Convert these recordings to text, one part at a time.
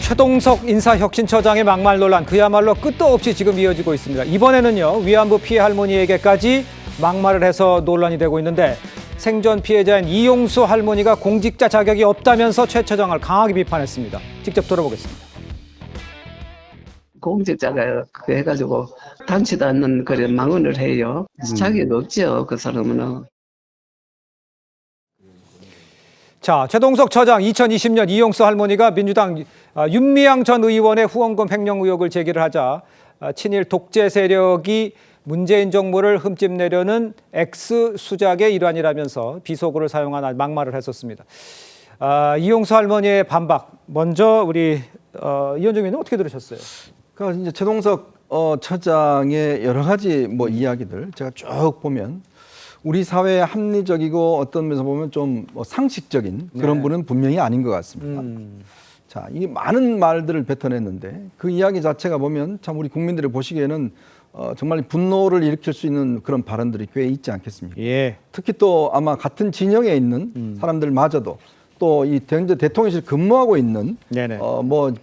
최동석 인사혁신처장의 막말 논란 그야말로 끝도 없이 지금 이어지고 있습니다. 이번에는요, 위안부 피해 할머니에게까지 막말을 해서 논란이 되고 있는데 생존 피해자인 이용수 할머니가 공직자 자격이 없다면서 최 처장을 강하게 비판했습니다. 직접 들어보겠습니다. 공직자가 해가지고 당치도 않는 그런 망언을 해요. 자격이 없죠, 그 사람은. 자, 최동석 처장 2020년 이용수 할머니가 민주당 윤미향 전 의원의 후원금 횡령 의혹을 제기를 하자 친일 독재 세력이 문재인 정부를 흠집내려는 X수작의 일환이라면서 비속어를 사용한 막말을 했었습니다. 이용수 할머니의 반박, 먼저 우리 이현정 의원님 어떻게 들으셨어요? 그러니까 이제 최동석 처장의 여러 가지 이야기들 제가 쭉 보면 우리 사회의 합리적이고 어떤 면에서 보면 좀 상식적인 그런 분은 분명히 아닌 것 같습니다. 자, 이 많은 말들을 뱉어냈는데 그 이야기 자체가 보면 참 우리 국민들이 보시기에는 정말 분노를 일으킬 수 있는 그런 발언들이 꽤 있지 않겠습니까? 예. 특히 또 아마 같은 진영에 있는 사람들마저도 또 이 현재 대통령실 근무하고 있는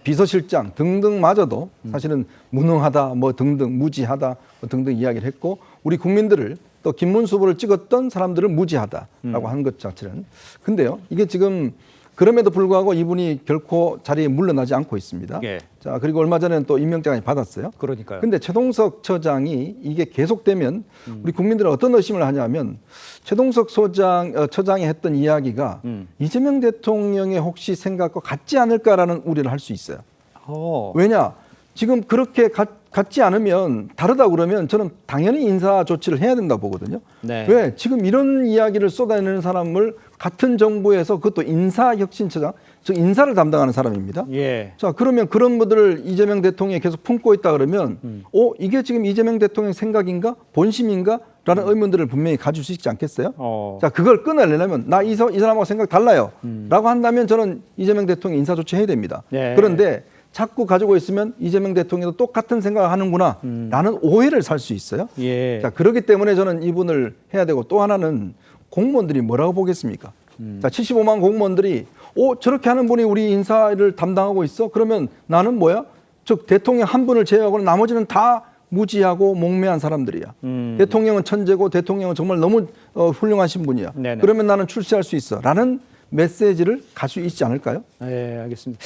비서실장 등등마저도 사실은 무능하다, 등등 무지하다, 등등 이야기를 했고 우리 국민들을 또 김문수 후보를 찍었던 사람들은 무지하다라고 하는 것 자체는. 근데요, 이게 지금 그럼에도 불구하고 이분이 결코 자리에 물러나지 않고 있습니다. 예. 자, 그리고 얼마 전에는 또 임명장을 받았어요. 그러니까요. 근데 최동석 처장이 이게 계속되면 우리 국민들은 어떤 의심을 하냐면 최동석 처장이 했던 이야기가 이재명 대통령의 혹시 생각과 같지 않을까라는 우려를 할 수 있어요. 왜냐? 지금 그렇게 같지 않으면 다르다 그러면 저는 당연히 인사 조치를 해야 된다고 보거든요. 네. 왜? 지금 이런 이야기를 쏟아내는 사람을 같은 정부에서 그것도 인사혁신처장, 즉 인사를 담당하는 사람입니다. 예. 자, 그러면 그런 분들을 이재명 대통령이 계속 품고 있다 그러면 이게 지금 이재명 대통령 생각인가? 본심인가? 라는 의문들을 분명히 가질 수 있지 않겠어요? 자, 그걸 끊어내려면 나 이 사람하고 생각 달라요. 라고 한다면 저는 이재명 대통령 인사 조치해야 됩니다. 예. 그런데 자꾸 가지고 있으면 이재명 대통령도 똑같은 생각을 하는구나 라는 오해를 살 수 있어요. 예. 자, 그렇기 때문에 저는 이분을 해야 되고 또 하나는 공무원들이 뭐라고 보겠습니까? 자, 75만 공무원들이 저렇게 하는 분이 우리 인사를 담당하고 있어? 그러면 나는 뭐야? 즉 대통령 한 분을 제외하고는 나머지는 다 무지하고 몽매한 사람들이야. 대통령은 천재고 대통령은 정말 너무 훌륭하신 분이야. 네네. 그러면 나는 출세할 수 있어. 라는 메시지를 갈 수 있지 않을까요? 네, 알겠습니다.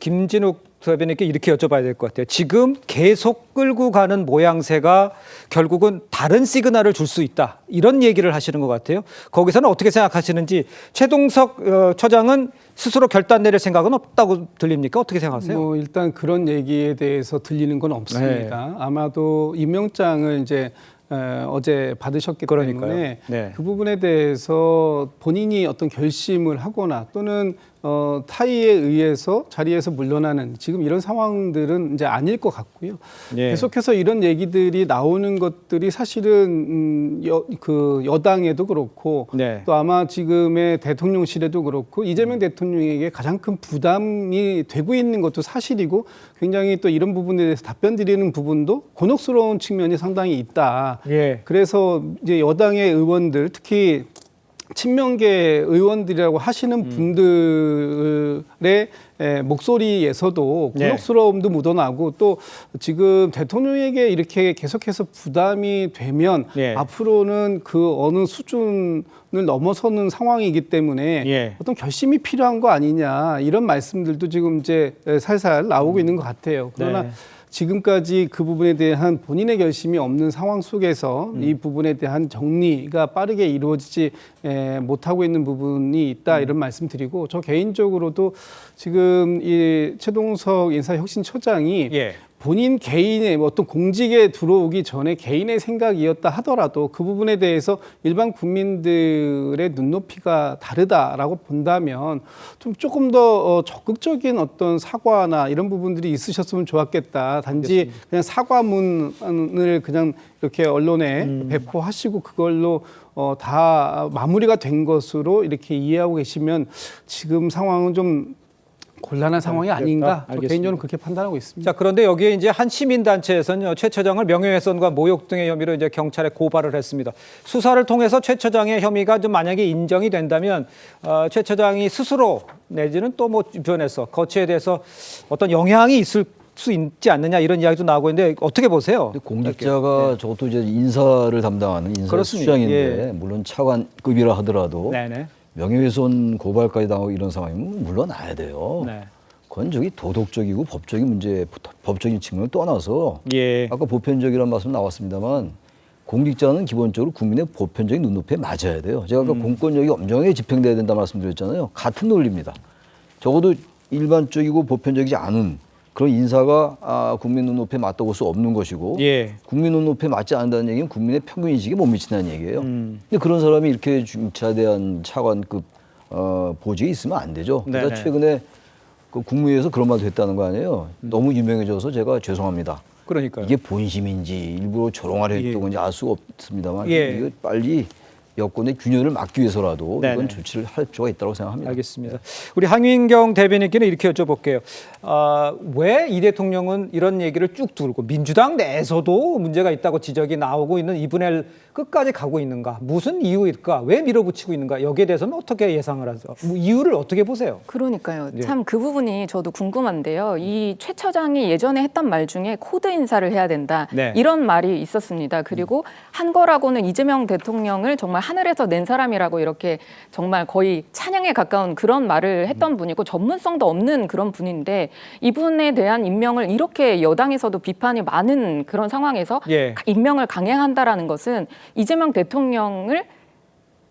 김진욱 대변인께 이렇게 여쭤봐야 될 것 같아요. 지금 계속 끌고 가는 모양새가 결국은 다른 시그널을 줄 수 있다. 이런 얘기를 하시는 것 같아요. 거기서는 어떻게 생각하시는지 최동석 처장은 스스로 결단 내릴 생각은 없다고 들립니까? 어떻게 생각하세요? 일단 그런 얘기에 대해서 들리는 건 없습니다. 네. 아마도 임명장을 이제 어제 받으셨기 그러니까요. 때문에 네. 그 부분에 대해서 본인이 어떤 결심을 하거나 또는 타의에 의해서 자리에서 물러나는 지금 이런 상황들은 이제 아닐 것 같고요. 예. 계속해서 이런 얘기들이 나오는 것들이 사실은 여당에도 그렇고 네. 또 아마 지금의 대통령실에도 그렇고 이재명 대통령에게 가장 큰 부담이 되고 있는 것도 사실이고 굉장히 또 이런 부분에 대해서 답변 드리는 부분도 곤혹스러운 측면이 상당히 있다. 예. 그래서 이제 여당의 의원들 특히 친명계 의원들이라고 하시는 분들의 목소리에서도 곤혹스러움도 묻어나고 또 지금 대통령에게 이렇게 계속해서 부담이 되면 앞으로는 그 어느 수준을 넘어서는 상황이기 때문에 어떤 결심이 필요한 거 아니냐 이런 말씀들도 지금 이제 살살 나오고 있는 것 같아요. 그러나 지금까지 그 부분에 대한 본인의 결심이 없는 상황 속에서 이 부분에 대한 정리가 빠르게 이루어지지 못하고 있는 부분이 있다 이런 말씀드리고 저 개인적으로도 지금 이 최동석 인사혁신처장이 본인 개인의 어떤 공직에 들어오기 전에 개인의 생각이었다 하더라도 그 부분에 대해서 일반 국민들의 눈높이가 다르다라고 본다면 좀 조금 더 적극적인 어떤 사과나 이런 부분들이 있으셨으면 좋았겠다. 단지 그냥 사과문을 그냥 이렇게 언론에 배포하시고 그걸로 다 마무리가 된 것으로 이렇게 이해하고 계시면 지금 상황은 좀 곤란한 상황이 아닌가 저 알겠습니다. 개인적으로 그렇게 판단하고 있습니다. 자, 그런데 여기에 이제 한 시민단체에서는 최 처장을 명예훼손과 모욕 등의 혐의로 이제 경찰에 고발을 했습니다. 수사를 통해서 최 처장의 혐의가 좀 만약에 인정이 된다면 최 처장이 스스로 내지는 또 뭐 주변에서 거취에 대해서 어떤 영향이 있을 수 있지 않느냐 이런 이야기도 나오고 있는데 어떻게 보세요? 공직자가 저것도 이제 인사를 담당하는 인사수장인데 예. 물론 차관급이라 하더라도 네네. 명예훼손 고발까지 당하고 이런 상황이면 물러나야 돼요. 네. 그건 저기 도덕적이고 법적인 문제, 법적인 측면을 떠나서 예. 아까 보편적이라는 말씀 나왔습니다만 공직자는 기본적으로 국민의 보편적인 눈높이에 맞아야 돼요. 제가 아까 공권력이 엄정하게 집행돼야 된다 말씀드렸잖아요. 같은 논리입니다. 적어도 일반적이고 보편적이지 않은 그런 인사가 국민 눈높이에 맞다고 볼 수 없는 것이고 예. 국민 눈높이에 맞지 않는다는 얘기는 국민의 평균 인식에 못 미친다는 얘기예요. 근데 그런 사람이 이렇게 중차대한 차관급 보직에 있으면 안 되죠. 네네. 그래서 최근에 그 국무회의에서 그런 말도 했다는 거 아니에요. 너무 유명해져서 제가 죄송합니다. 그러니까요. 이게 본심인지 일부러 조롱하려 했던 건지 알 수가 없습니다만 예. 이거 빨리 여권의 균열을 막기 위해서라도 네네. 이건 조치를 할 필요가 있다고 생각합니다. 알겠습니다. 우리 황윤경 대변인께는 이렇게 여쭤볼게요. 왜 이 대통령은 이런 얘기를 쭉 두고 민주당 내에서도 문제가 있다고 지적이 나오고 있는 이분을 끝까지 가고 있는가? 무슨 이유일까? 왜 밀어붙이고 있는가? 여기에 대해서는 어떻게 예상을 하죠? 이유를 어떻게 보세요? 그러니까요. 네. 참 그 부분이 저도 궁금한데요. 이 최 처장이 예전에 했던 말 중에 코드 인사를 해야 된다. 네. 이런 말이 있었습니다. 그리고 한 거라고는 이재명 대통령을 정말 하늘에서 낸 사람이라고 이렇게 정말 거의 찬양에 가까운 그런 말을 했던 분이고 전문성도 없는 그런 분인데 이분에 대한 임명을 이렇게 여당에서도 비판이 많은 그런 상황에서 예. 임명을 강행한다라는 것은 이재명 대통령을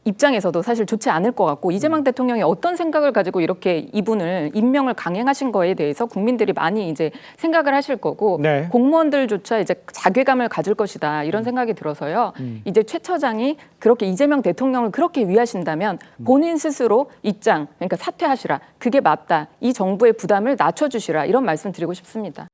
입장에서도 사실 좋지 않을 것 같고 이재명 대통령이 어떤 생각을 가지고 이렇게 이분을 임명을 강행하신 거에 대해서 국민들이 많이 이제 생각을 하실 거고 네. 공무원들조차 이제 자괴감을 가질 것이다 이런 생각이 들어서요. 이제 최 처장이 그렇게 이재명 대통령을 그렇게 위하신다면 본인 스스로 입장 그러니까 사퇴하시라 그게 맞다 이 정부의 부담을 낮춰주시라 이런 말씀 드리고 싶습니다.